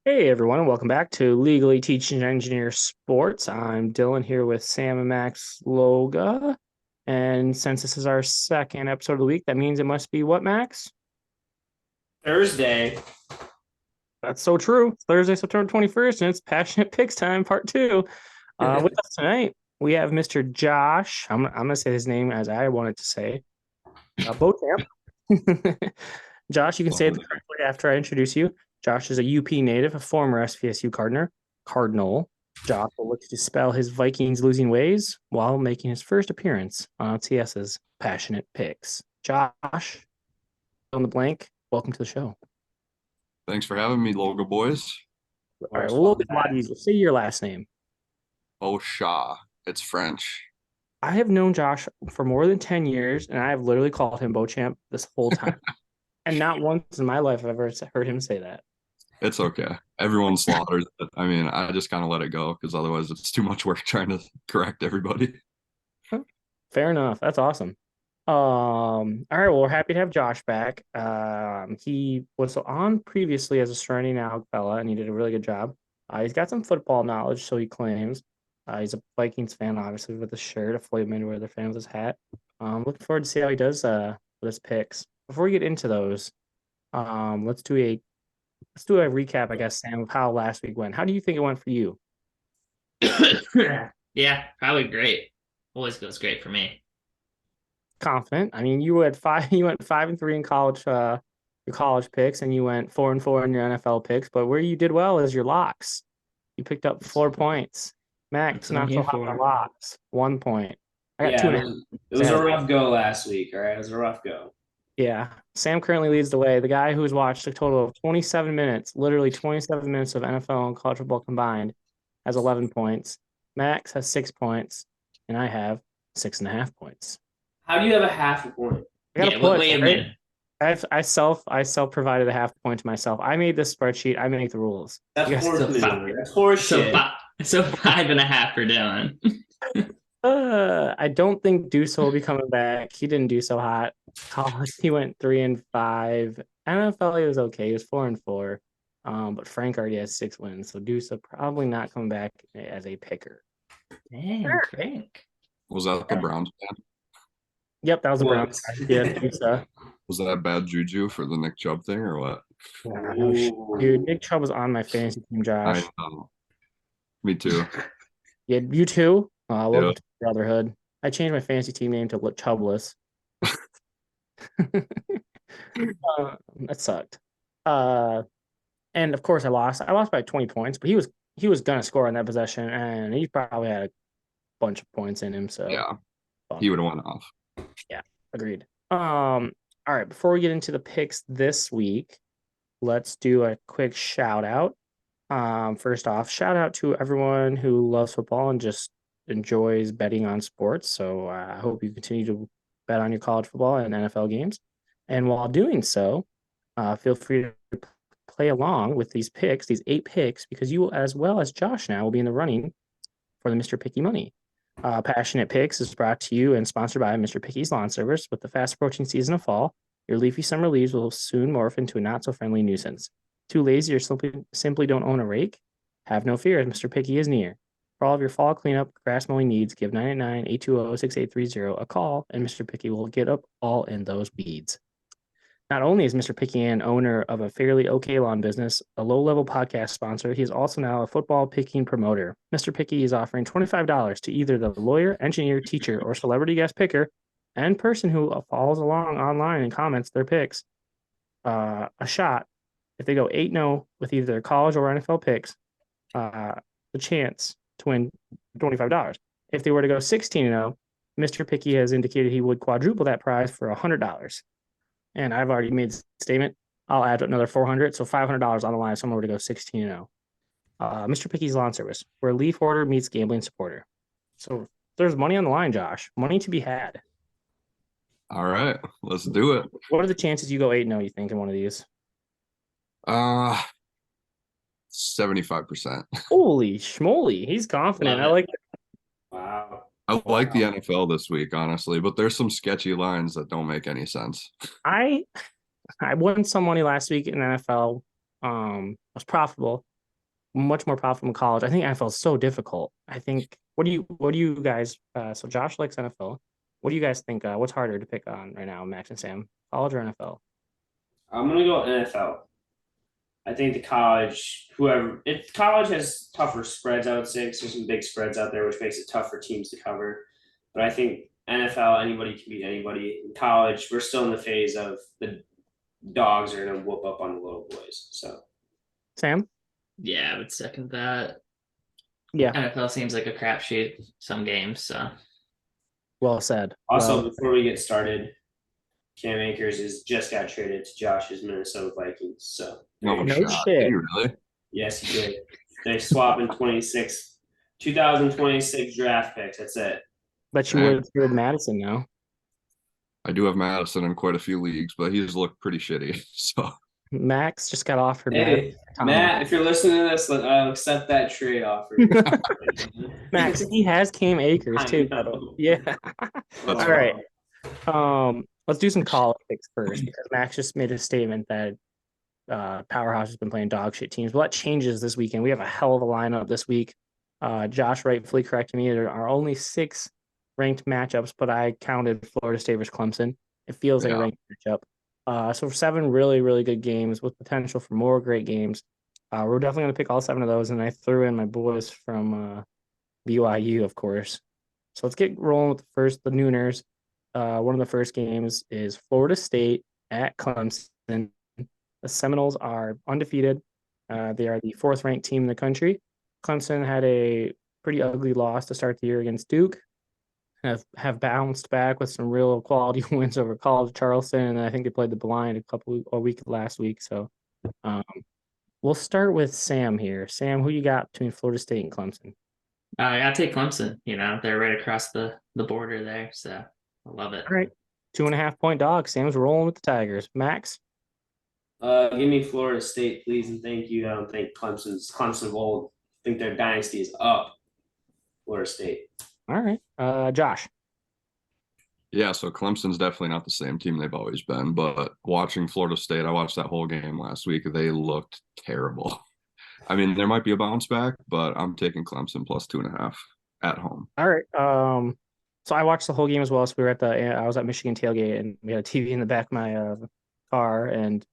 Hey everyone, and welcome back to Legally Teaching Engineer Sports. I'm Dylan here with Sam and Max Loga. And since this is our second episode of the week, that means it must be what, Max? Thursday. That's so true. It's Thursday, September 21st, and it's Passionate Picks time, part two. With us tonight, we have Mr. Josh. I'm going to say his name as I wanted to say. Botamp. Josh, you can say it the correct way after I introduce you. Josh is a UP native, a former SVSU Cardinal. Josh will look to dispel his Vikings losing ways while making his first appearance on LTES's Passionate Picks. Josh, on the blank, welcome to the show. Thanks for having me, Loga boys. All right, well, a lot easier. Say your last name. Oh, Shaw. It's French. I have known Josh for more than 10 years, and I have literally called him Beauchamp this whole time. And not once in my life have I ever heard him say that. It's okay. Everyone slaughters it. I mean, I just kind of let it go because otherwise it's too much work trying to correct everybody. Fair enough. That's awesome. All right, well, we're happy to have Josh back. He was on previously as a surrounding now fella, and he did a really good job. He's got some football knowledge, so he claims. He's a Vikings fan, obviously, with his shirt, a Floyd Mayweather fan with his hat. Looking forward to see how he does with his picks. Before we get into those, let's do a recap, I guess, Sam, of how last week went. How do you think it went for you? Yeah, probably great. Always goes great for me. Confident. I mean, you had five. You went 5-3 in college. Your college picks, and you went 4-4 in your NFL picks. But where you did well is your locks. You picked up 4 points. Max, That's what I'm not so here hot on for. locks. 1 point. I got Yeah, two it and a half. was, it was a rough go last week. All right, it was a rough go. Yeah. Sam currently leads the way. The guy who's watched a total of 27 minutes, literally 27 minutes of NFL and college football combined, has 11 points. Max has 6 points, and I have 6.5 points. How do you have a half a point? I got Yeah, a point, wait a right? minute. I self provided a half point to myself. I made this spreadsheet. I make the rules. That's You guys, horse So manure. That's horse So shit. so 5.5 for Dylan. I don't think Deuce will be coming back. He didn't do so hot. College, he went 3-5. NFL, he was okay. He was 4-4. But Frank already has 6 wins, so Deuce will probably not come back as a picker. Dang, Frank. Was that the Browns fan? Yep, that was a Browns. What? Yeah, Deuce. Was that bad juju for the Nick Chubb thing or what? No, dude, Nick Chubb was on my fantasy team, I Josh. know. Me too. Yeah, you too. Yeah. Welcome to Brotherhood. I changed my fantasy team name to Chubless. That sucked. And of course I lost. I lost by 20 points, but he was gonna score on that possession, and he probably had a bunch of points in him. So Yeah. He would have went off. yeah, agreed. All right, before we get into the picks this week, let's do a quick shout out. First off, shout out to everyone who loves football and just enjoys betting on sports. So I hope you continue to bet on your college football and NFL games. And while doing so, feel free to play along with these picks, these 8 picks, because you, as well as Josh now, will be in the running for the Mr. Picky money. Passionate Picks is brought to you and sponsored by Mr. Picky's Lawn Service. With the fast approaching season of fall, your leafy summer leaves will soon morph into a not so friendly nuisance. Too lazy or simply don't own a rake? Have no fear, as Mr. Picky is near. For all of your fall cleanup, grass mowing needs, give 989-820-6830 a call, and Mr. Picky will get up all in those weeds. Not only is Mr. Picky an owner of a fairly okay lawn business, a low-level podcast sponsor, he is also now a football picking promoter. Mr. Picky is offering $25 to either the lawyer, engineer, teacher, or celebrity guest picker and person who follows along online and comments their picks a shot. If they go 8-0 with either their college or NFL picks, the chance to win $25. If they were to go 16-0, Mr. Picky has indicated he would quadruple that prize for $100. And I've already made the statement. I'll add another $400, so $500 on the line if someone were to go 16-0. Mr. Picky's Lawn Service, where leaf order meets gambling supporter. So there's money on the line, Josh. Money to be had. All right. Let's do it. What are the chances you go 8-0, you think, in one of these? 75%. Holy schmoly. He's confident. I like it. Wow. I like the NFL this week, honestly, but there's some sketchy lines that don't make any sense. I won some money last week in the NFL. Was profitable. much more profitable in college. I think NFL is so difficult. I think what do you guys so Josh likes NFL. What do you guys think? What's harder to pick on right now, Max and Sam? College or NFL? I'm gonna go NFL. I think the college has tougher spreads, I would say, because there's some big spreads out there, which makes it tough for teams to cover. But I think NFL, anybody can beat anybody. In college, we're still in the phase of the dogs are gonna whoop up on the little boys. So Sam? Yeah, I would second that. Yeah, NFL seems like a crapshoot some games, so well said. also Well, before we get started, Cam Akers is just got traded to Josh's Minnesota Vikings. So No no shot. shit. Did you really? yes, he did. They swap in 2026 draft picks. That's it. Bet you would have traded Madison now. I do have Madison in quite a few leagues, but he's looked pretty shitty. So Max just got offered Hey, Matt, if you're listening to this, I'll accept that trade offer. Max, he has Cam Akers too. Yeah. All right. Let's do some college picks first because Max just made a statement that Powerhouse has been playing dog shit teams. Well, that changes this weekend. We have a hell of a lineup this week. Josh rightfully corrected me. There are only 6 ranked matchups, but I counted Florida State versus Clemson. It feels like a ranked matchup. So for 7 really, really good games with potential for more great games. We're definitely going to pick all 7 of those, and I threw in my boys from BYU, of course. So let's get rolling with the Nooners. One of the first games is Florida State at Clemson. The Seminoles are undefeated. They are the 4th ranked team in the country. Clemson had a pretty ugly loss to start the year against Duke. Have bounced back with some real quality wins over College Charleston, and I think they played the Blind a week last week. So we'll start with Sam here. Sam, who you got between Florida State and Clemson? I gotta take Clemson. They're right across the border there, so I love it. All right, 2.5-point dog. Sam's rolling with the Tigers. Max? Give me Florida State, please, and thank you. I don't think Clemson of old. I think their dynasty is up. Florida State. All right. Josh? Yeah, so Clemson's definitely not the same team they've always been, but watching Florida State, I watched that whole game last week. They looked terrible. I mean, there might be a bounce back, but I'm taking Clemson plus 2.5 at home. All right. So I watched the whole game as well. So I was at Michigan tailgate, and we had a TV in the back of my car, and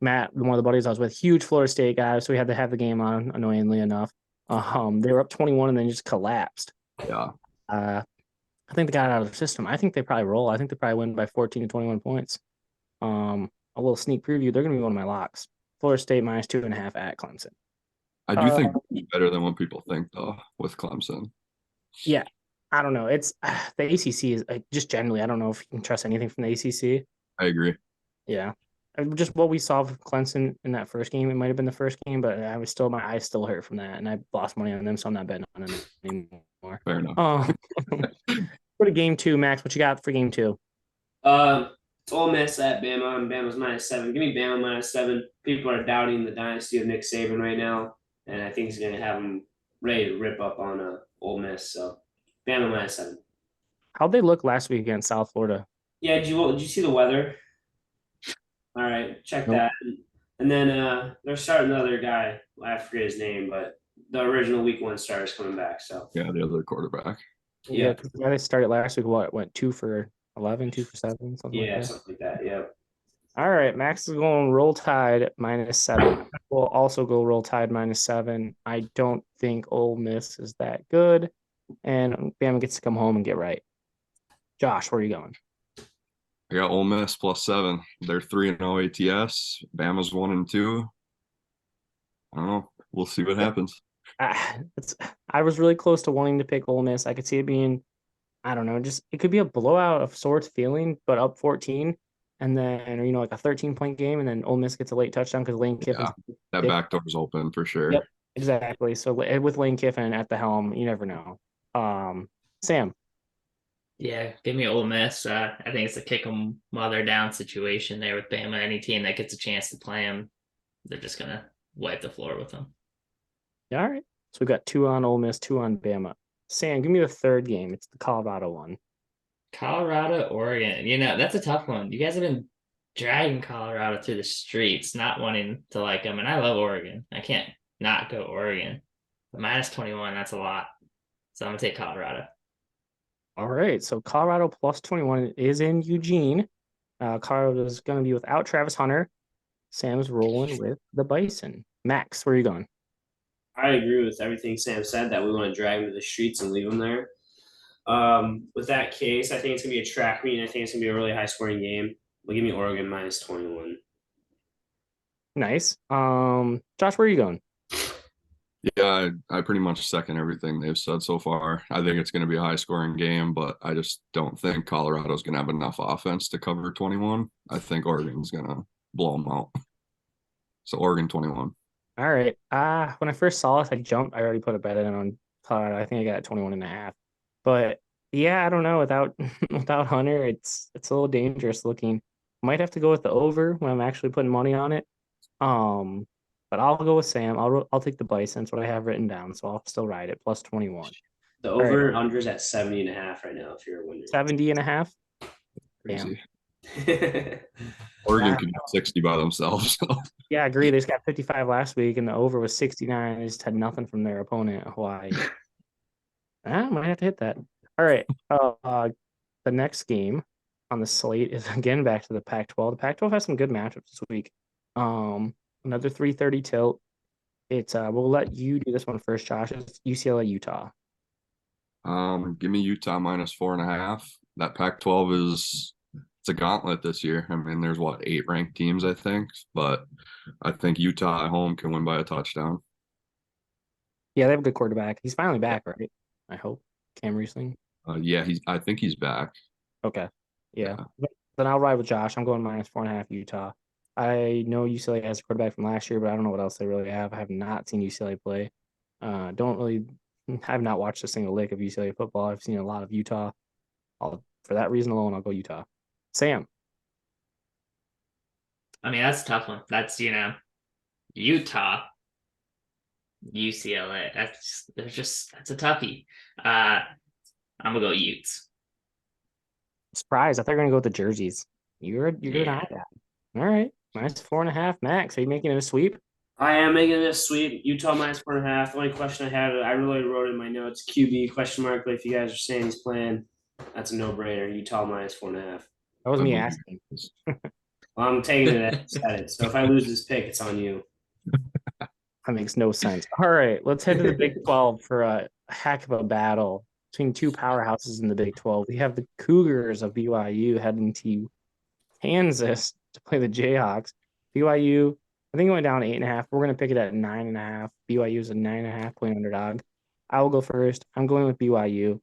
Matt, one of the buddies I was with, huge Florida State guy, so we had to have the game on, annoyingly enough. They were up 21 and then just collapsed. Yeah. I think they got it out of their system. I think they probably roll. I think they probably win by 14 to 21 points. A little sneak preview. They're going to be one of my locks. Florida State minus 2.5 at Clemson. I do think it's better than what people think, though, with Clemson. Yeah. I don't know. It's the ACC is just generally, I don't know if you can trust anything from the ACC. I agree. Yeah. Just what we saw with Clemson in that first game. It might have been the first game, but my eyes still hurt from that, and I lost money on them, so I'm not betting on them anymore. Fair enough. For the game 2, Max, what you got for game 2? It's Ole Miss at Bama, and Bama's -7. Give me Bama -7. People are doubting the dynasty of Nick Saban right now, and I think he's going to have them ready to rip up on Ole Miss. So Bama -7. How'd they look last week against South Florida? Yeah, did you see the weather? All right, check that. And then they're starting the other guy. I forget his name, but the original week 1 starter is coming back. So yeah, the other quarterback. Yeah, they started last week. What went 2 for 11, 2 for 7, something like that. Something like that. Yeah. All right, Max is going Roll Tide -7. We'll also go Roll Tide -7. I don't think Ole Miss is that good, and Bama gets to come home and get right. Josh, where are you going? I got Ole Miss +7. They're 3-0 ATS. Bama's 1-2. I don't know. We'll see what happens. I was really close to wanting to pick Ole Miss. I could see it being, I don't know, just it could be a blowout of sorts feeling, but up 14, and then like a 13-point game, and then Ole Miss gets a late touchdown because Lane Kiffin. That back door's open for sure. Yep, exactly. So with Lane Kiffin at the helm, you never know. Sam. Yeah, give me Ole Miss. I think it's a kick them while they're down situation there with Bama. Any team that gets a chance to play them, they're just gonna wipe the floor with them. All right. So we've got 2 on Ole Miss, 2 on Bama. Sam, give me the third game. It's the Colorado one. Colorado, Oregon. That's a tough one. You guys have been dragging Colorado through the streets, not wanting to like them, and I love Oregon. I can't not go Oregon. But -21, that's a lot. So I'm gonna take Colorado. All right. So Colorado plus 21 is in Eugene. Colorado is going to be without Travis Hunter. Sam's rolling with the Bison. Max, where are you going? I agree with everything Sam said that we want to drag him to the streets and leave him there. With that case, I think it's gonna be a track meet. And I think it's gonna be a really high scoring game. Well, give me Oregon -21. Nice. Josh, where are you going? Yeah, I pretty much second everything they've said so far. I think it's going to be a high scoring game, but I just don't think Colorado's going to have enough offense to cover 21. I think Oregon's going to blow them out. So Oregon 21. All right. When I first saw this, I jumped. I already put a bet in on Colorado. I think I got it 21.5. But yeah, I don't know. Without without Hunter, it's a little dangerous looking. Might have to go with the over when I'm actually putting money on it. But I'll go with Sam. I'll take the Bison. That's what I have written down. So I'll still ride it plus 21. The All right. over under is at 70.5 right now. If you're wondering. 70.5. Crazy. Damn. Oregon can get 60 by themselves. So. Yeah, I agree. They just got 55 last week, and the over was 69. They just had nothing from their opponent, Hawaii. I might have to hit that. All right. The next game on the slate is again back to the Pac-12. The Pac-12 has some good matchups this week. Another 3:30 tilt. It's we'll let you do this one first, Josh. It's UCLA Utah. Give me Utah -4.5. That Pac-12 it's a gauntlet this year. I mean, there's 8 ranked teams, I think, but I think Utah at home can win by a touchdown. Yeah, they have a good quarterback. He's finally back, right? I hope. Cam Riesling. Yeah, I think he's back. Okay. Yeah. Then I'll ride with Josh. I'm going -4.5 Utah. I know UCLA has a quarterback from last year, but I don't know what else they really have. I have not seen UCLA play. I have not watched a single lick of UCLA football. I've seen a lot of Utah. For that reason alone, I'll go Utah. Sam. I mean, that's a tough one. That's Utah, UCLA. That's a toughie. I'm gonna go Utes. Surprise! I thought you were gonna go with the jerseys. You're Yeah. not that. All right, -4.5. Max, are you making it a sweep? I am making this sweep. Utah -4.5. The only question I had, I really wrote in my notes, QB question mark. But if you guys are saying he's playing, that's a no brainer. Utah -4.5. That was me asking. Well, I'm taking it as I said it. So if I lose this pick, it's on you. That makes no sense. All right, let's head to the Big 12 for a heck of a battle between two powerhouses in the Big 12. We have the Cougars of BYU heading to Kansas to play the Jayhawks. BYU, I think it went down 8.5. We're going to pick it at 9.5. BYU is a 9.5 point underdog. I will go first. I'm going with BYU.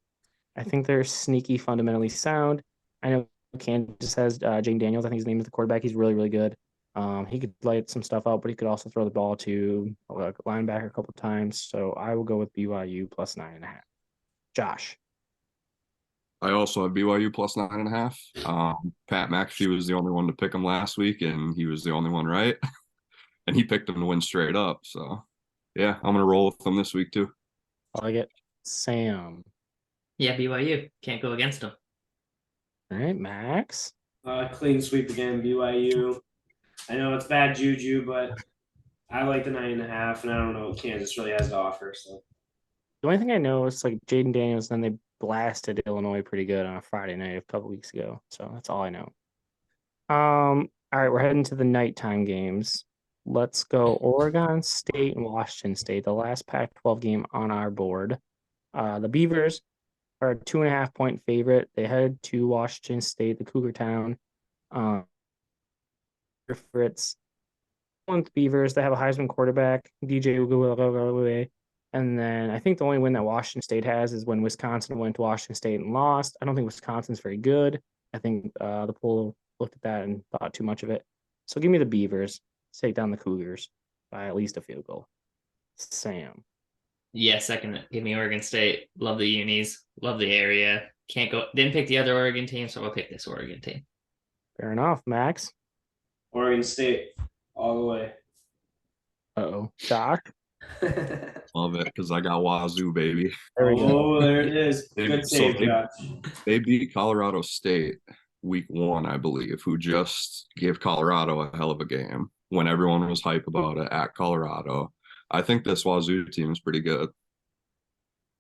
I think they're sneaky, fundamentally sound. I know Kansas has Jane Daniels. I think his name is the quarterback. He's really, really good. He could light some stuff up, but he could also throw the ball to a linebacker a couple of times. So I will go with BYU plus 9.5. Josh. I also have BYU plus 9.5. Pat McAfee was the only one to pick him last week, and he was the only one right. And he picked him to win straight up. So, yeah, I'm going to roll with them this week, too. I get Sam. Yeah, BYU. Can't go against them. All right, Max. Clean sweep again, BYU. I know it's bad juju, but I like the 9.5, and I don't know what Kansas really has to offer. So The only thing I know is like Jaden Daniels, then they blasted Illinois pretty good on a Friday night a couple weeks ago. So that's all I know. All right, we're heading to the nighttime games. Let's go Oregon State and Washington State, the last Pac-12 game on our board. The Beavers are a 2.5 point favorite. They head to Washington State, the Cougar Town. Fritz. With Beavers, they have a Heisman quarterback, DJ Uguale. And then I think the only win that Washington State has is when Wisconsin went to Washington State and lost. I don't think Wisconsin's very good. I think the poll looked at that and thought too much of it. So give me the Beavers. Take down the Cougars by at least a field goal. Sam. Yeah, second. Give me Oregon State. Love the unis. Love the area. Can't go. Didn't pick the other Oregon team, so I'll pick this Oregon team. Fair enough, Max. Oregon State all the way. Uh-oh. Josh. Love it because I got Wazoo, baby. There we go. Oh, there it is. Good save, Josh. They beat Colorado State week 1, I believe, who just gave Colorado a hell of a game when everyone was hype about it at Colorado. I think this Wazoo team is pretty good.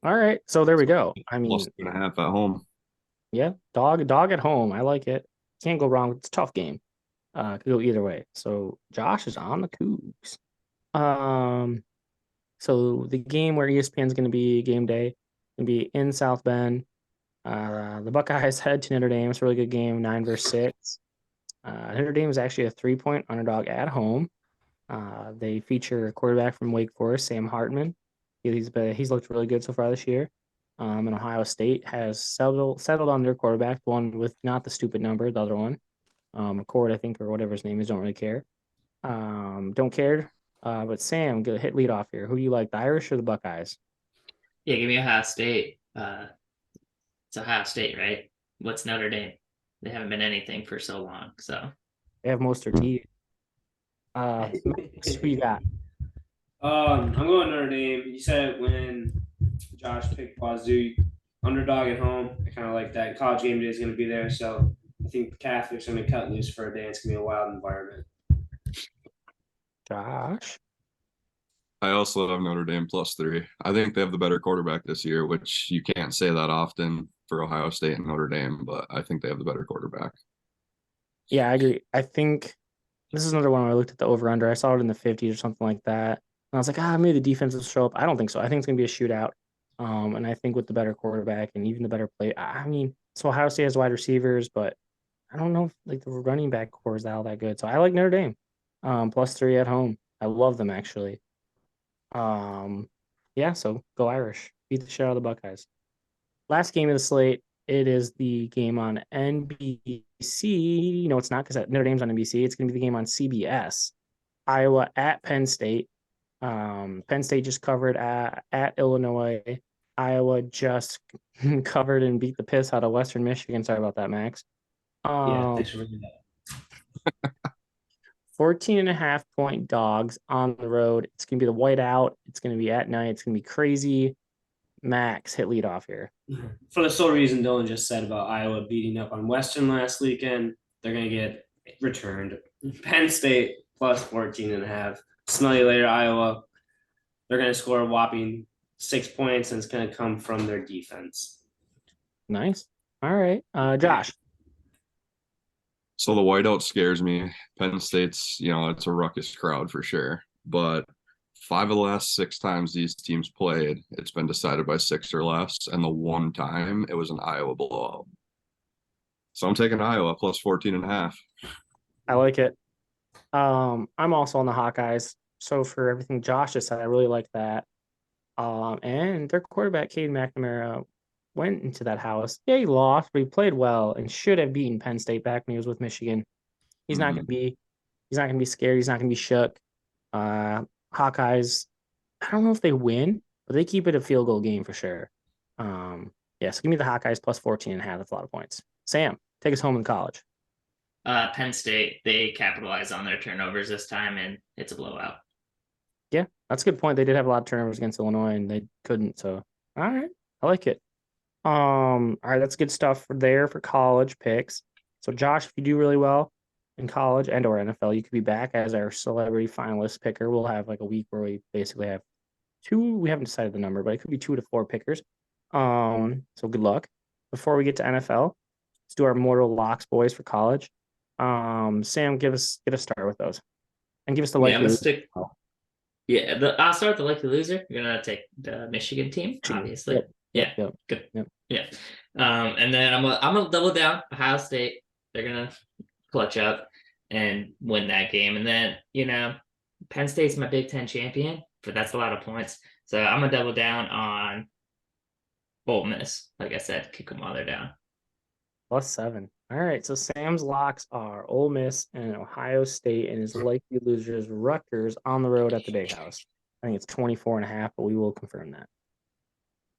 All right, so there we go. I Plus mean, 2.5 at home. yeah, dog at home. I like it. Can't go wrong. It's a tough game. Could go either way. So Josh is on the Cougs. Um, so the game where ESPN is going to be game day, going to be in South Bend. The Buckeyes head to Notre Dame. It's a really good game, 9-6. Notre Dame is actually a 3-point underdog at home. They feature a quarterback from Wake Forest, Sam Hartman. He's looked really good so far this year. And Ohio State has settled on their quarterback, the one with not the stupid number, the other one, McCord, I think, or whatever his name is. Don't really care. Don't care. But Sam, go hit lead off here. Who do you like, the Irish or the Buckeyes? Yeah, give me Ohio State. It's Ohio State, right? What's Notre Dame? They haven't been anything for so long. So They have most of their teeth. Max, who you got? I'm going Notre Dame. You said it when Josh picked Wazoo underdog at home. I kind of like that. College game day is going to be there, so I think the Catholics are going to cut loose for a day. It's going to be a wild environment. Josh. I also have Notre Dame +3. I think they have the better quarterback this year, which you can't say that often for Ohio State and Notre Dame, but I think they have the better quarterback. Yeah, I agree. I think this is another one where I looked at the over under. I saw it in the 50s or something like that. And I was like, maybe the defense will show up. I don't think so. I think it's going to be a shootout. And I think with the better quarterback and even the better play, I mean, so Ohio State has wide receivers, but I don't know if like the running back core is all that good. So I like Notre Dame. +3 at home. I love them actually. Yeah, so go Irish. Beat the shit out of the Buckeyes. Last game of the slate, it is the game on NBC. No, it's not because Notre Dame's on NBC. It's going to be the game on CBS. Iowa at Penn State. Penn State just covered at Illinois. Iowa just covered and beat the piss out of Western Michigan. Sorry about that, Max. Yeah, thanks for bringing that. 14.5-point dogs on the road. It's going to be the whiteout. It's going to be at night. It's going to be crazy. Max, hit lead off here. For the sole reason Dylan just said about Iowa beating up on Western last weekend, they're going to get returned. Penn State +14.5. Smell you later, Iowa. They're going to score a whopping 6 points, and it's going to come from their defense. Nice. All right. Josh. So the whiteout scares me. Penn State's, it's a ruckus crowd for sure. But 5 of the last 6 times these teams played, it's been decided by 6 or less. And the one time it was an Iowa blowout. So I'm taking Iowa +14.5. I like it. I'm also on the Hawkeyes. So for everything Josh just said, I really like that. And their quarterback, Cade McNamara, went into that house. Yeah, he lost, but he played well and should have beaten Penn State back when he was with Michigan. He's not gonna be scared. He's not gonna be shook. Hawkeyes, I don't know if they win, but they keep it a field goal game for sure. So give me the Hawkeyes +14.5. That's a lot of points. Sam, take us home in college. Penn State, they capitalize on their turnovers this time, and it's a blowout. Yeah, that's a good point. They did have a lot of turnovers against Illinois, and they couldn't. So, all right, I like it. All right, that's good stuff for college picks. So, Josh, if you do really well in college and or NFL, you could be back as our celebrity finalist picker. We'll have like a week where we basically have 2. We haven't decided the number, but it could be 2 to 4 pickers. So good luck. Before we get to NFL, let's do our mortal locks, boys, for college. Sam, get a start with those, and give us the I'm likely. I'll start with the likely loser. You're gonna take the Michigan team, obviously. Yep. Good. Yep. Yeah. And then I'm gonna double down. Ohio State. They're gonna clutch up and win that game. And then Penn State's my Big Ten champion, but that's a lot of points. So I'm gonna double down on Ole Miss. Like I said, kick them while they're down. +7. All right, so Sam's locks are Ole Miss and Ohio State, and his likely losers Rutgers on the road at the Big House. I think it's 24.5, but we will confirm that.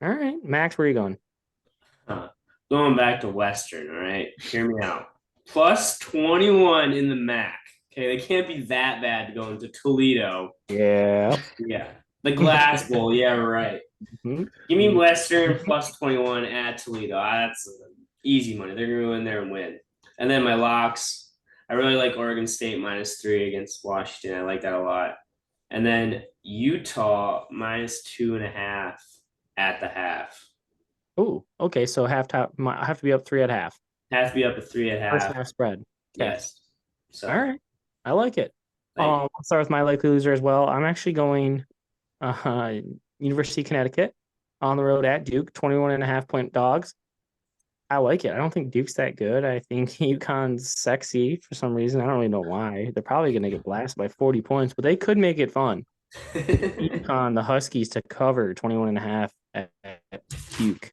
All right, Max, where are you going? Going back to Western, all right? Hear me out. +21 in the MAC. Okay, they can't be that bad going to Toledo. Yeah. Yeah. The Glass Bowl, yeah, right. Mm-hmm. Give me Western +21 at Toledo. That's easy money. They're going to go in there and win. And then my locks, I really like Oregon State -3 against Washington. I like that a lot. And then Utah -2.5 at the half. Oh, okay. So halftime, I have to be up 3 at half. Has to be up a 3 at First half. half spread. Okay. Yes. So All right. I like it. thank you. I'll start with my likely loser as well. I'm actually going University of Connecticut on the road at Duke, 21.5 point dogs. I like it. I don't think Duke's that good. I think UConn's sexy for some reason. I don't really know why. They're probably going to get blasted by 40 points, but they could make it fun. UConn, the Huskies to cover 21.5 at Duke.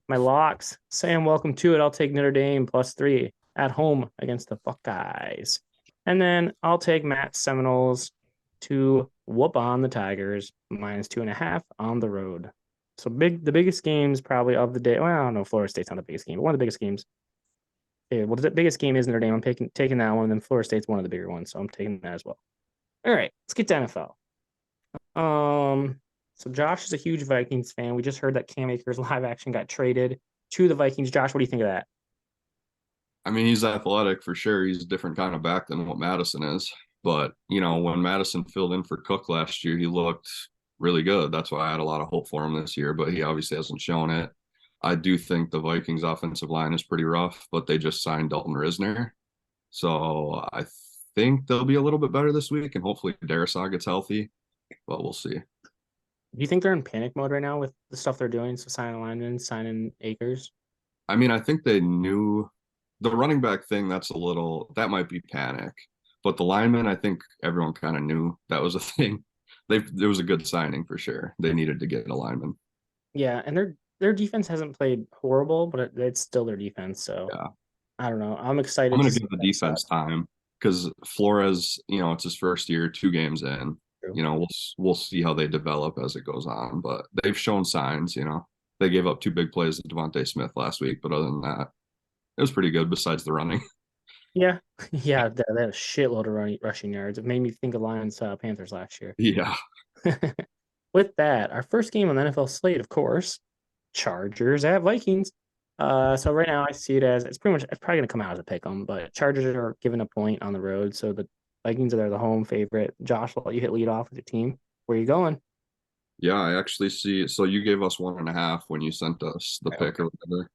My locks. Sam, welcome to it. I'll take Notre Dame +3 at home against the Buckeyes. And then I'll take Matt Seminoles to whoop on the Tigers -2.5 on the road. So the biggest games probably of the day. Well, I don't know. Florida State's not the biggest game, but one of the biggest games. Yeah, well, the biggest game is Notre Dame. I'm taking that one, and then Florida State's one of the bigger ones, so I'm taking that as well. All right, let's get to NFL. So Josh is a huge Vikings fan. We just heard that Cam Akers live action got traded to the Vikings. Josh, what do you think of that? I mean, he's athletic for sure. He's a different kind of back than what Madison is. But, when Madison filled in for Cook last year, he looked really good. That's why I had a lot of hope for him this year, but he obviously hasn't shown it. I do think the Vikings offensive line is pretty rough, but they just signed Dalton Risner. So I think they'll be a little bit better this week, and hopefully Darisaw gets healthy, but we'll see. Do you think they're in panic mode right now with the stuff they're doing? So signing linemen, signing Akers. I mean, I think they knew the running back thing. That might be panic, but the lineman, I think everyone kind of knew that was a thing. There was a good signing for sure. They needed to get a lineman. Yeah, and their defense hasn't played horrible, but it's still their defense. So Yeah. I don't know. I'm excited. I'm going to to see give the that defense stuff. time because Flores, it's his first year, 2 games in. True. We'll see how they develop as it goes on, but they've shown signs. They gave up 2 big plays to Devontae Smith last week, but other than that, it was pretty good besides the running. Yeah, yeah, they had a shitload of rushing yards. It made me think of Lions Panthers last year. Yeah. With that, our first game on the NFL slate, of course, Chargers at Vikings. So right now I see it as it's probably going to come out as a pick 'em, but Chargers are given a point on the road, so the Vikings are the home favorite. Josh, I'll let you hit lead off with your team. Where are you going? Yeah, I actually see. So you gave us 1.5 when you sent us the pick or whatever.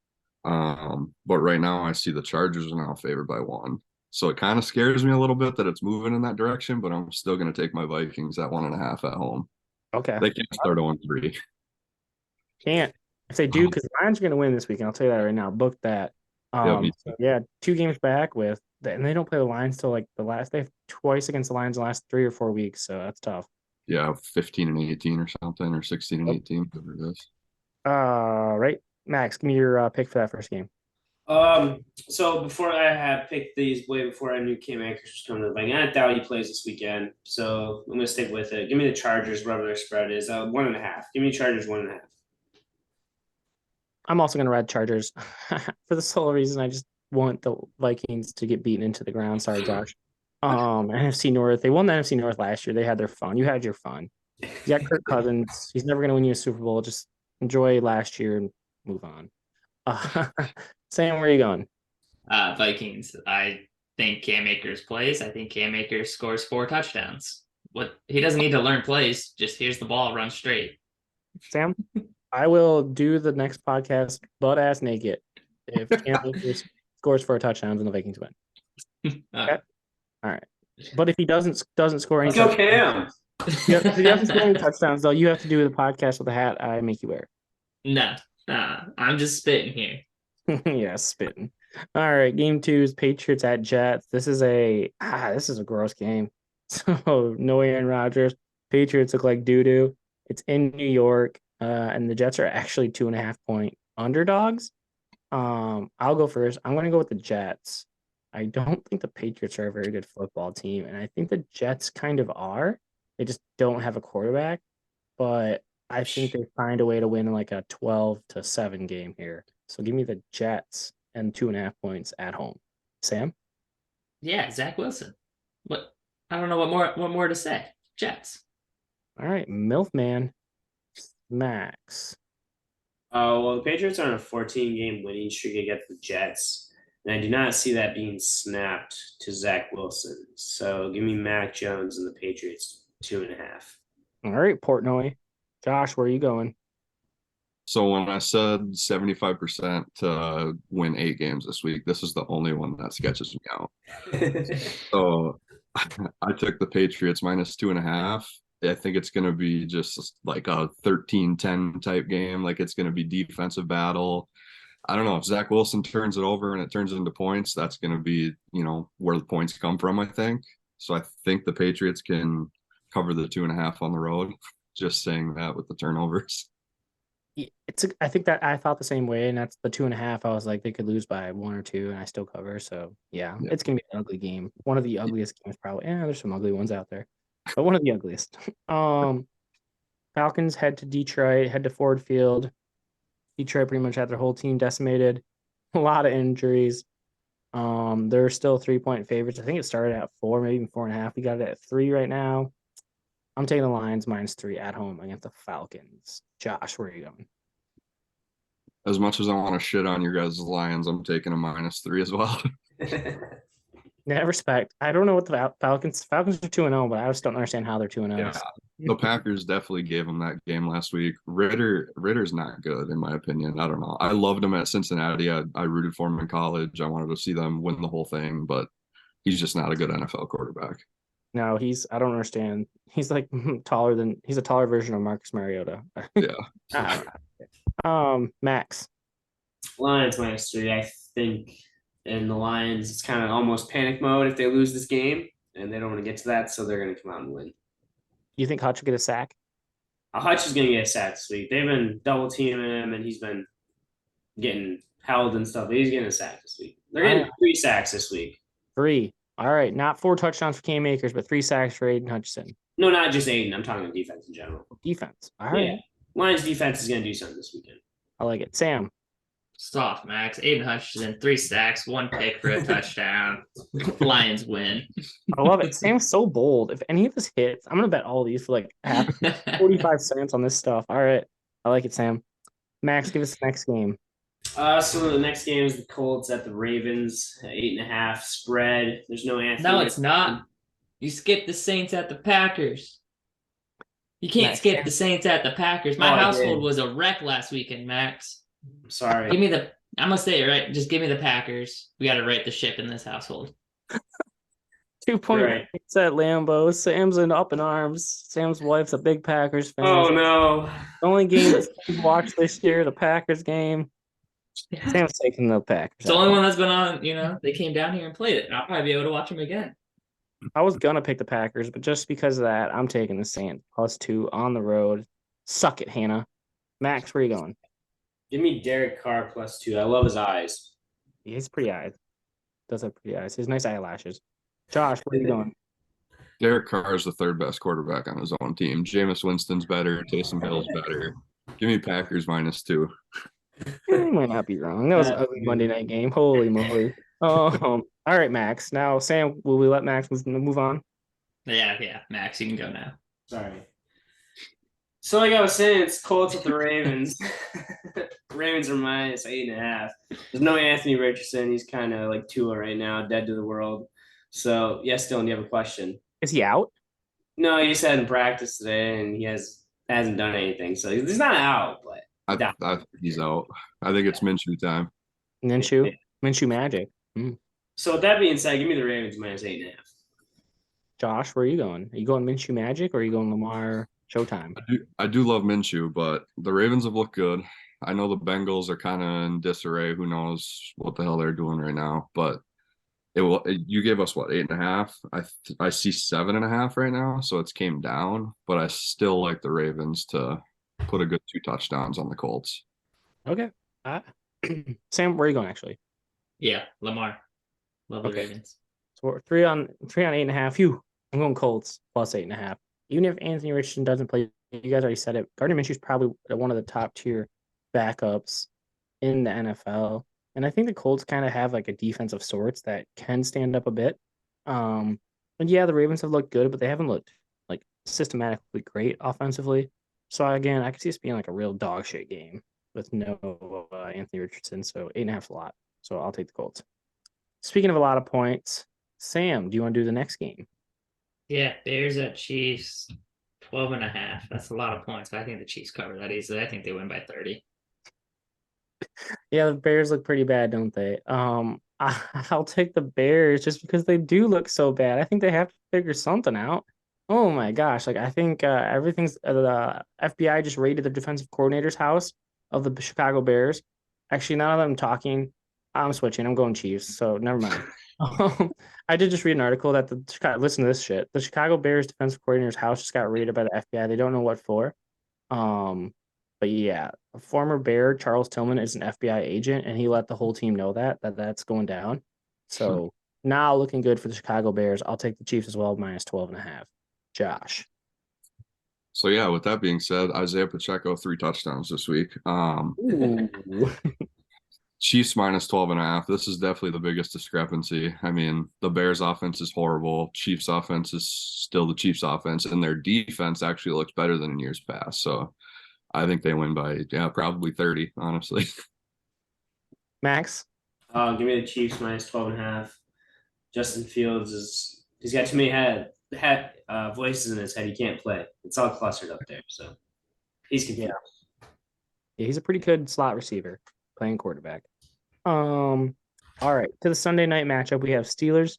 But right now I see the Chargers are now favored by 1. So it kind of scares me a little bit that it's moving in that direction, but I'm still going to take my Vikings at 1.5 at home. Okay. They can't start 0-3. Can't. If they do, because the Lions are going to win this week, and I'll tell you that right now. Book that. Me too. Yeah, 2 games back and they don't play the Lions till like they have twice against the Lions in the last 3 or 4 weeks, so that's tough. Yeah, 15 and 18 or something, or 16 and 18, whatever it is. Right. Max, give me your pick for that first game. So before I had picked these way before I knew Cam Akers was coming to the Vikings, I doubt he plays this weekend. So I'm gonna stick with it. Give me the Chargers, whatever their spread is. 1.5. Give me Chargers 1.5. I'm also going to ride Chargers for the sole reason I just want the Vikings to get beaten into the ground. Sorry, Josh. NFC North. They won the NFC North last year. They had their fun. You had your fun. You got Kirk Cousins. He's never going to win you a Super Bowl. Just enjoy last year and move on. Sam, where are you going? Vikings. I think Cam Akers plays. I think Cam Akers scores 4 touchdowns. He doesn't need to learn plays. Just here's the ball, run straight. Sam, I will do the next podcast butt ass naked if Cam Akers scores 4 touchdowns and the Vikings win. Okay? All right. But if he doesn't score any touchdowns, if he doesn't score any touchdowns, though, you have to do the podcast with the hat I make you wear. No, I'm just spitting here. Yeah, spitting. All right, game 2 is Patriots at Jets. This is a gross game. So no Aaron Rodgers. Patriots look like doo-doo. It's in New York, and the Jets are actually 2.5-point underdogs. I'll go first. I'm going to go with the Jets. I don't think the Patriots are a very good football team, and I think the Jets kind of are. They just don't have a quarterback, but I think they find a way to win in like a 12-7 game here. So give me the Jets and 2.5 points at home. Sam? Yeah, Zach Wilson. What? I don't know what more to say. Jets. All right, Milfman. Max. Well, the Patriots are on a 14-game winning streak against the Jets, and I do not see that being snapped to Zach Wilson. So give me Mac Jones and the Patriots 2.5. All right, Portnoy. Josh, where are you going? So when I said 75% to win 8 games this week, this is the only one that sketches me out. So I took the Patriots -2.5. I think it's going to be just like a 13-10 type game. Like it's going to be defensive battle. I don't know if Zach Wilson turns it over and it turns into points, that's going to be, where the points come from, I think. So I think the Patriots can cover the 2.5 on the road. Just saying that with the turnovers. I think that I thought the same way, and that's the 2.5. I was like, they could lose by 1 or 2, and I still cover. So yeah, Yeah. it's gonna be an ugly game. One of the ugliest games, probably. Yeah, there's some ugly ones out there, but one of the ugliest. Falcons head to Detroit, head to Ford Field. Detroit pretty much had their whole team decimated. A lot of injuries. They're still 3-point favorites. I think it started at 4, maybe even 4.5. We got it at 3 right now. I'm taking the Lions -3 at home against the Falcons. Josh, where are you going? As much as I want to shit on your guys' Lions, I'm taking a -3 as well. Yeah, respect. I don't know what the Falcons are 2-0, but I just don't understand how they're 2-0. Yeah. The Packers definitely gave them that game last week. Ritter's not good in my opinion. I don't know. I loved him at Cincinnati. I rooted for him in college. I wanted to see them win the whole thing, but he's just not a good NFL quarterback. No, I don't understand. He's like he's a taller version of Marcus Mariota. Yeah. Max. Lions -3, I think. And the Lions, it's kind of almost panic mode if they lose this game, and they don't want to get to that, so they're going to come out and win. You think Hutch will get a sack? Hutch is going to get a sack this week. They've been double teaming him, and he's been getting held and stuff. But he's getting a sack this week. They're getting 3 sacks this week. 3. All right, not 4 touchdowns for Cam Akers, but 3 sacks for Aiden Hutchinson. No, not just Aiden. I'm talking defense in general. Defense. All right. Yeah. Lions defense is going to do something this weekend. I like it. Sam. Soft, Max. Aiden Hutchinson, 3 sacks, 1 pick for a touchdown. Lions win. I love it. Sam's so bold. If any of this hits, I'm gonna bet all these for like 45 cents on this stuff. All right. I like it, Sam. Max, give us the next game. So the next game is the Colts at the Ravens, 8.5 spread. There's no Anthony. No, it's not. You skipped the Saints at the Packers. You can't skip the Saints at the Packers. My household was a wreck last weekend, Max. Sorry. I'm gonna say it right. Just give me the Packers. We got to right the ship in this household. 2-point at Lambeau. Sam's up in arms. Sam's wife's a big Packers fan. Oh no! The only game that Sam's watched this year, the Packers game. Sam's taking the Packers. It's the only one that's been on. They came down here and played it. And I'll probably be able to watch them again. I was gonna pick the Packers, but just because of that, I'm taking the Saints +2 on the road. Suck it, Hannah. Max, where are you going? Give me Derek Carr +2. I love his eyes. He's pretty eyes. Does have pretty eyes. He has nice eyelashes. Josh, where are you going? Derek Carr is the 3rd best quarterback on his own team. Jameis Winston's better. Taysom Hill's better. Give me Packers -2. You might not be wrong. That was an ugly Monday night game. Holy moly. All right, Max. Now, Sam, will we let Max move on? Yeah. Max, you can go now. Sorry. So like I was saying, it's Colts with the Ravens. Ravens are -8.5. There's no Anthony Richardson. He's kind of like Tua right now, dead to the world. So yes, Dylan, you have a question? Is he out? No, he just hadn't practiced today, and he hasn't done anything. So he's not out, but I think he's out. I think it's Minshew time. Minshew? Minshew magic. So with that being said, give me the Ravens -8.5. Josh, where are you going? Are you going Minshew magic or are you going Lamar Showtime? I do love Minshew, but the Ravens have looked good. I know the Bengals are kind of in disarray. Who knows what the hell they're doing right now? But you gave us what, 8.5? I see 7.5 right now, so it's came down. But I still like the Ravens to put a good 2 touchdowns on the Colts. Okay. Sam, where are you going actually? Yeah, Lamar. Love the Ravens. So we're 3 on 8.5. Phew. I'm going Colts +8.5. Even if Anthony Richardson doesn't play, you guys already said it. Gardner Minshew's probably one of the top tier backups in the NFL. And I think the Colts kind of have like a defense of sorts that can stand up a bit. And yeah, the Ravens have looked good, but they haven't looked like systematically great offensively. So again, I could see this being like a real dog shit game with no Anthony Richardson. So 8.5 is a lot. So I'll take the Colts. Speaking of a lot of points, Sam, do you want to do the next game? Yeah, Bears at Chiefs, 12.5. That's a lot of points, but I think the Chiefs cover that easily. I think they win by 30. Yeah, the Bears look pretty bad, don't they? I'll take the Bears just because they do look so bad. I think they have to figure something out. Oh my gosh, like I think everything's the FBI just raided the defensive coordinator's house of the Chicago Bears. Actually, now that I'm talking, I'm switching. I'm going Chiefs, so never mind. I did just read an article that the Chicago, listen to this shit. The Chicago Bears defensive coordinator's house just got raided by the FBI. They don't know what for. But yeah, a former Bear, Charles Tillman, is an FBI agent, and he let the whole team know that that's going down. So now looking good for the Chicago Bears. I'll take the Chiefs as well, minus 12.5. Josh. So yeah, with that being said, Isaiah Pacheco 3 touchdowns this week. Ooh. Chiefs minus 12.5. This is definitely the biggest discrepancy. I mean, the Bears offense is horrible. Chiefs offense is still the Chiefs offense, and their defense actually looks better than in years past. So I think they win by probably 30, honestly. Max. Give me the Chiefs minus 12.5. Justin Fields he's got too many voices in his head. He can't play. It's all clustered up there. So he's confused. Yeah, he's a pretty good slot receiver playing quarterback. All right. To the Sunday night matchup, we have Steelers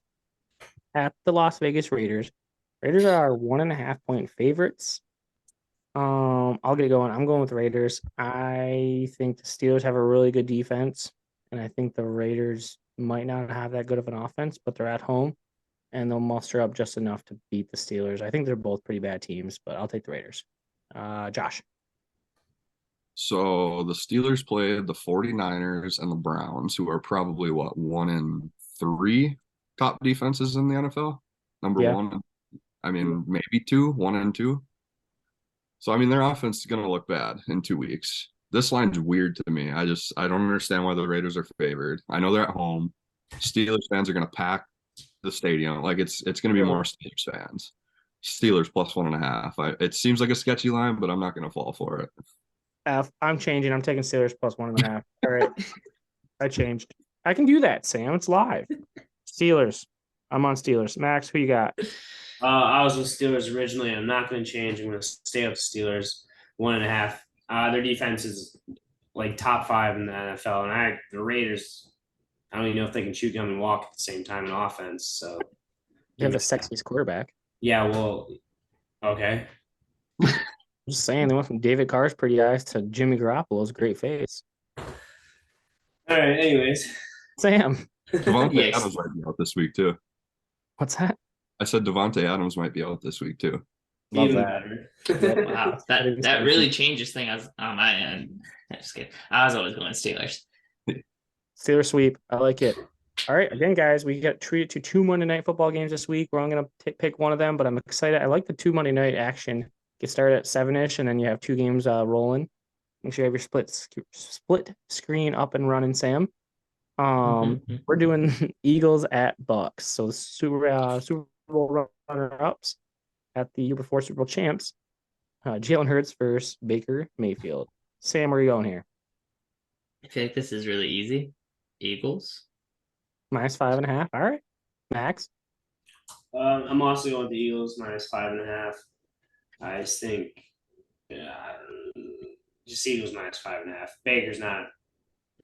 at the Las Vegas Raiders. Raiders are our 1.5-point favorites. I'll get it going. I'm going with the Raiders. I think the Steelers have a really good defense, and I think the Raiders might not have that good of an offense, but they're at home and they'll muster up just enough to beat the Steelers. I think they're both pretty bad teams, but I'll take the Raiders. Josh. So the Steelers played the 49ers and the Browns, who are probably 1 and 3 top defenses in the NFL. Number Yeah. 1, I mean, maybe 2, 1 and 2. So I mean, their offense is going to look bad in 2 weeks. This line's weird to me. I don't understand why the Raiders are favored. I know they're at home. Steelers fans are going to pack the stadium. Like it's going to be more Steelers fans. Steelers plus 1.5. It seems like a sketchy line, but I'm not going to fall for it. I'm changing. I'm taking Steelers plus 1.5. All right. I changed. I can do that, Sam. It's live. Steelers. I'm on Steelers. Max, who you got? I was with Steelers originally. I'm not going to change. I'm going to stay with Steelers 1.5. Their defense is like top 5 in the NFL, and the Raiders. I don't even know if they can shoot, gun, and walk at the same time in offense. So You have the sexiest quarterback. yeah, well, okay. I'm just saying, they went from David Carr's pretty eyes to Jimmy Garoppolo's great face. All right. Anyways, Sam. Devontae Yes. Adams might be out this week too. What's that? I said Devontae Adams might be out this week too. Love even that. better. Wow, that really changes things on my end. Just kidding. I was always going Steelers. Steelers sweep. I like it. All right. Again, guys, we got treated to 2 Monday night football games this week. We're only going to pick one of them, but I'm excited. I like the 2 Monday night action. Get started at 7-ish, and then you have 2 games rolling. Make sure you have your split screen up and running, Sam. We're doing Eagles at Bucks. So the Super Bowl runner-ups at the year before Super Bowl champs. Jalen Hurts versus Baker Mayfield. Sam, where are you going here? I feel like this is really easy. Eagles. minus 5.5. All right. Max. I'm also going with the Eagles minus 5.5. I just think just Eagles minus 5.5. Baker's not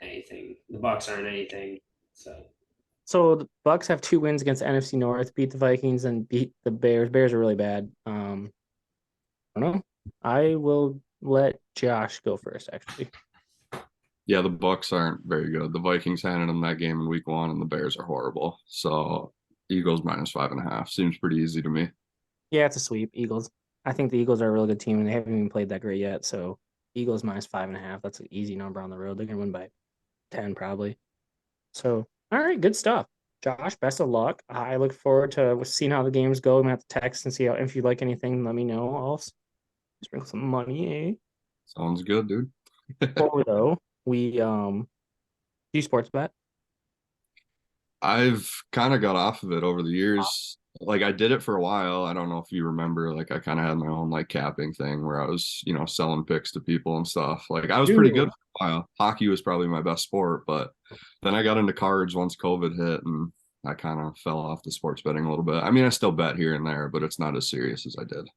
anything. The Bucks aren't anything. So the Bucks have 2 wins against the NFC North, beat the Vikings and beat the Bears. Bears are really bad. I don't know. I will let Josh go first, actually. Yeah, the Bucks aren't very good. The Vikings handed them that game in week 1, and the Bears are horrible. So Eagles minus 5.5 seems pretty easy to me. Yeah, it's a sweep. Eagles. I think the Eagles are a really good team, and they haven't even played that great yet. So Eagles minus 5.5. That's an easy number on the road. They're gonna win by 10 probably. So all right, good stuff. Josh, best of luck. I look forward to seeing how the games go. I'm gonna have to text and see how if you like anything, let me know. I'll sprinkle some money, eh? Sounds good, dude. Before though, we do sports bet. I've kind of got off of it over the years. Like I did it for a while. I don't know if you remember, like I kind of had my own like capping thing where I was, selling picks to people and stuff. Like I was pretty good for a while. Hockey was probably my best sport, but then I got into cards once COVID hit, and I kind of fell off the sports betting a little bit. I mean, I still bet here and there, but it's not as serious as I did.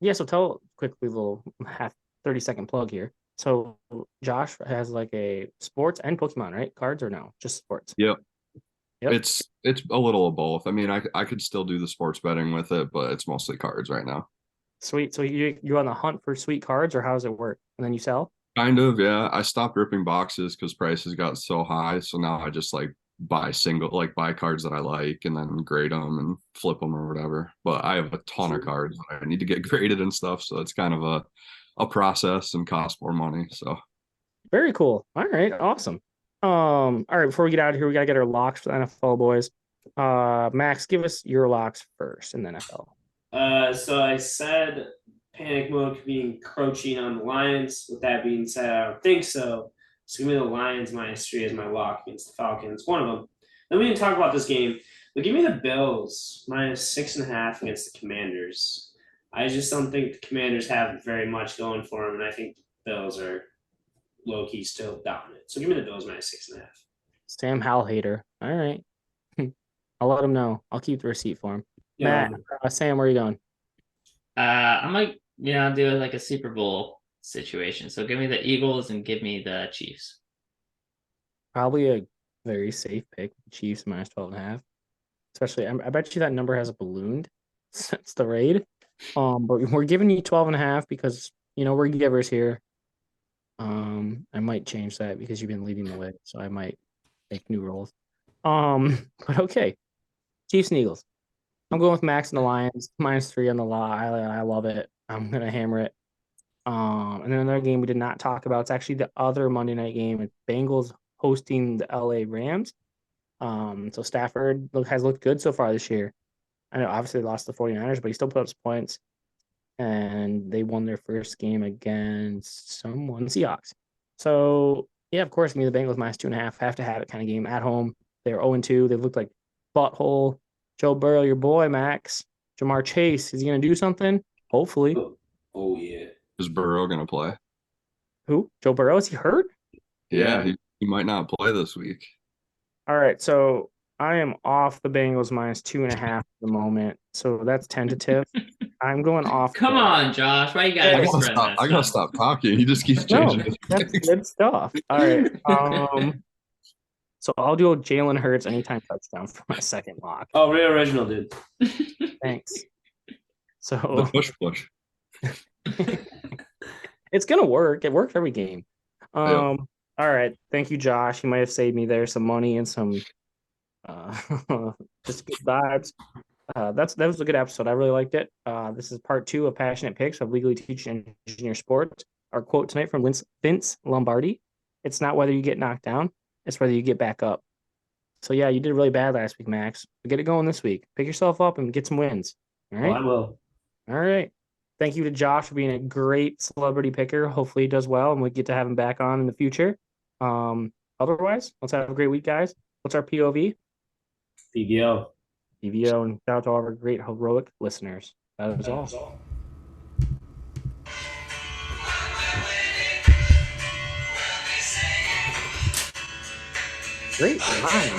Yeah, so tell quickly, little half 30-second plug here. So Josh has like a sports and Pokemon, right? Cards or no? Just sports. Yep. Yep. It's a little of both. I mean, I could still do the sports betting with it, but it's mostly cards right now. Sweet. So you're on the hunt for sweet cards, or how does it work? And then you sell? Kind of, yeah. I stopped ripping boxes because prices got so high. So now I just like buy cards that I like and then grade them and flip them or whatever. But I have a ton of cards that I need to get graded and stuff. So it's kind of a process and costs more money. So Very cool. All right, awesome. All right, before we get out of here, we gotta get our locks for the NFL boys. Max, give us your locks first in the NFL. So I said panic mode could be encroaching on the Lions. With that being said, I don't think so. So give me the Lions -3 as my lock against the Falcons. One of them. Then we can talk about this game. But give me the Bills -6.5 against the Commanders. I just don't think the Commanders have very much going for them, and I think the Bills are low-key still dominant. So give me the Bills -6.5. Sam Howell hater. All right. I'll let him know. I'll keep the receipt for him. Yeah. Matt, Sam, where are you going? I might, do like a Super Bowl situation. So give me the Eagles and give me the Chiefs. Probably a very safe pick. Chiefs -12.5. Especially, I bet you that number has ballooned since the raid. But we're giving you 12.5 because we're givers here. I might change that because you've been leading the way, so I might make new rules. But okay, Chiefs and Eagles. I'm going with Max and the Lions -3 on the law. I love it. I'm gonna hammer it. And then another game we did not talk about. It's actually the other Monday night game. It's Bengals hosting the LA Rams. So Stafford has looked good so far this year. I know obviously they lost the 49ers, but he still put up some points. And they won their first game against the Seahawks. So yeah, of course, give me the Bengals -2.5. Have to have it kind of game at home. They're 0-2. They look like butthole. Joe Burrow, your boy, Max. Jamar Chase, is he gonna do something? Hopefully. Oh yeah. is Burrow going to play? Who? Joe Burrow? Is he hurt? Yeah, he might not play this week. All right, so I am off the Bengals -2.5 at the moment, so that's tentative. I'm going off. Come on, Josh. Why you gotta I spread that gotta stuff? stop talking. He just keeps No, changing his that's picks. good stuff. All right. So I'll do a Jalen Hurts anytime touchdown for my second lock. Oh, real original, dude. Thanks. The So push. it's gonna work. It worked every game. Yeah. All right. Thank you, Josh. You might have saved me there some money and some just good vibes. That was a good episode. I really liked it. This is part 2 of Passionate Picks of Legally Teaching Engineer Sports. Our quote tonight from Vince Lombardi: "It's not whether you get knocked down, it's whether you get back up." So yeah, you did really bad last week, Max. But get it going this week. Pick yourself up and get some wins. All right. Well, I will. All right. Thank you to Josh for being a great celebrity picker. Hopefully he does well and we get to have him back on in the future. Otherwise, let's have a great week, guys. What's our POV? PBO. PVO, and shout out to all our great heroic listeners. That is all. Great line.